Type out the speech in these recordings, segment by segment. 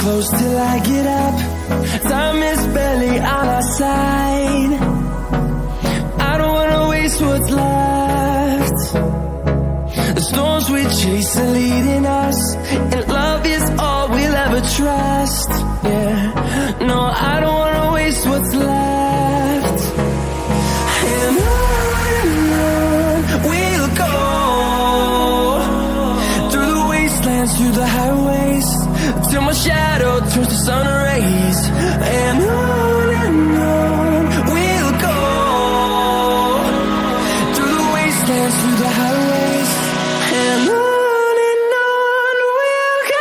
close till I get up. Time is barely on our side. I don't wanna waste what's left. The storms we chase are leading us, and love is all we'll ever trust. Yeah, no, I don't wanna waste what's left. And on we'll go, through the wastelands, through the highways, till my shadow turns to sun rays. And on we'll go, through the wastelands, through the highways, and on we'll go.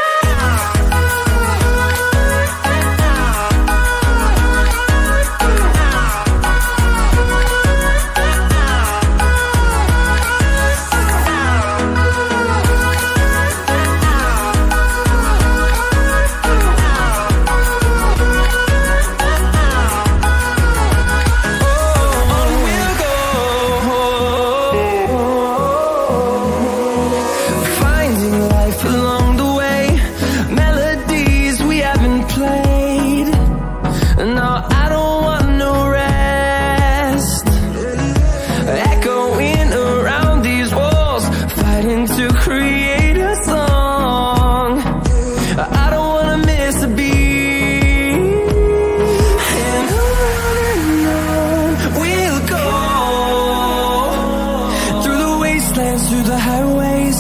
Through the highways,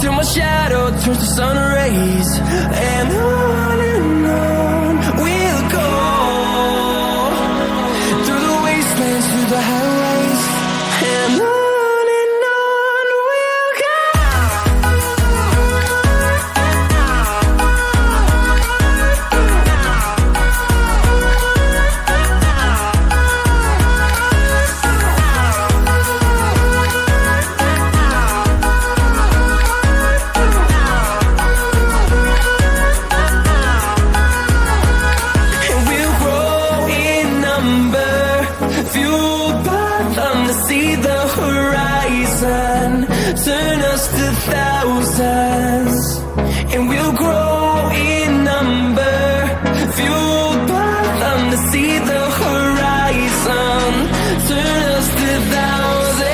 till my shadow turns to sun rays. And on we'll go, through the wastelands, through the highways, and on we'll go. Turn us to thousands, and we'll grow in number, fueled by them to see the horizon. Turn us to thousands,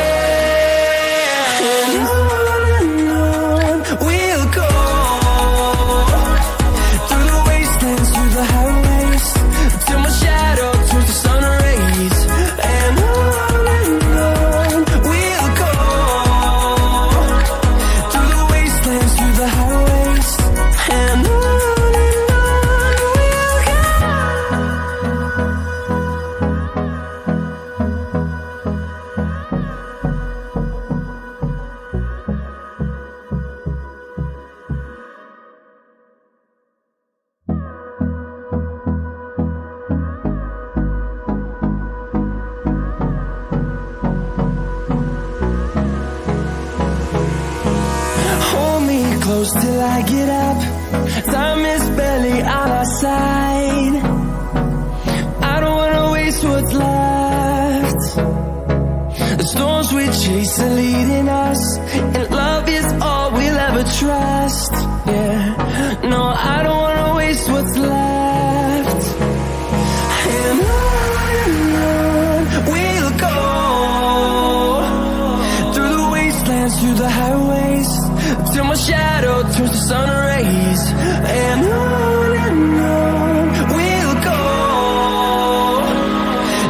and on we'll go, through the wastelands, through the highways, till my shadow turns to sun rays. And on we'll go, through the highways, and on we'll go. Hold me close till I get up. Time is barely on our side. I don't wanna waste what's left. The storms we chase are leading us, and love is all we'll ever trust. Yeah, no, I don't wanna waste what's left. And on we'll go, through the wastelands, through the highways, till my shadow turns to sun rays. And on we'll go,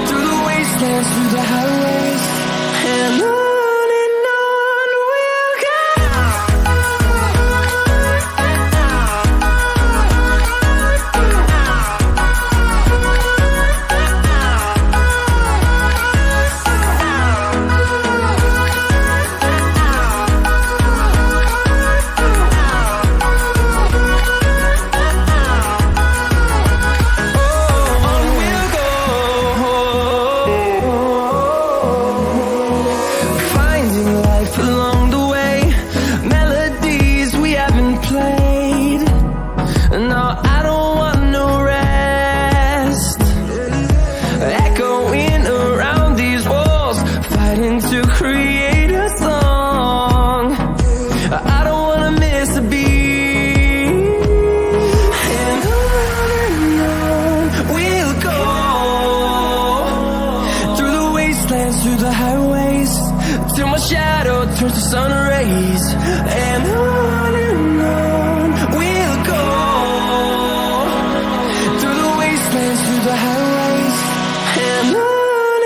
through the wastelands, through the highways, and on we'll go. till my shadow turns to sun rays. And on we'll go, through the wastelands, through the highways. And on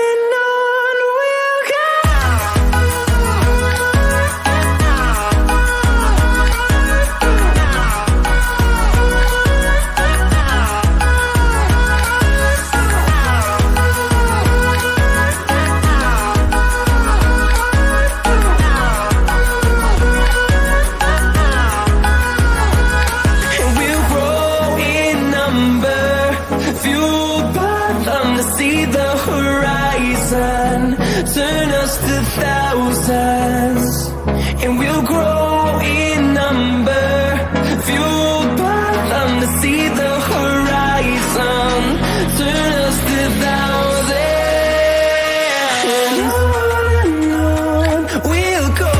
we'll go. Turn us to thousands, and we'll grow in number, fueled by them to see the horizon. Turn us to thousands, and on we'll go,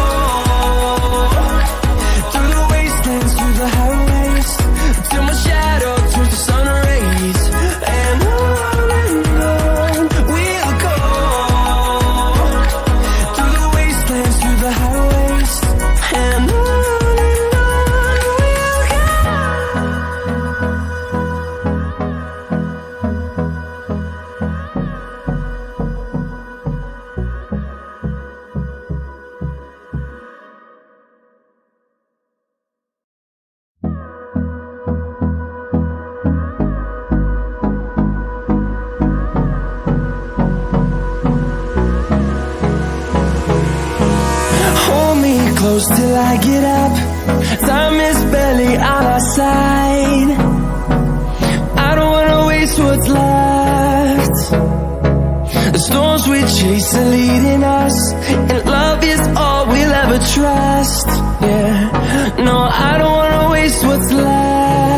through the wastelands, through the highways, till my shadow turns to sun rays. And on we'll go, through the highways. And on we'll go. Hold me close till I get up. Time is barely on our side. I don't wanna waste what's left. The storms we chase are leading us, and love is all we'll ever trust. Yeah, no, I don't wanna waste what's left.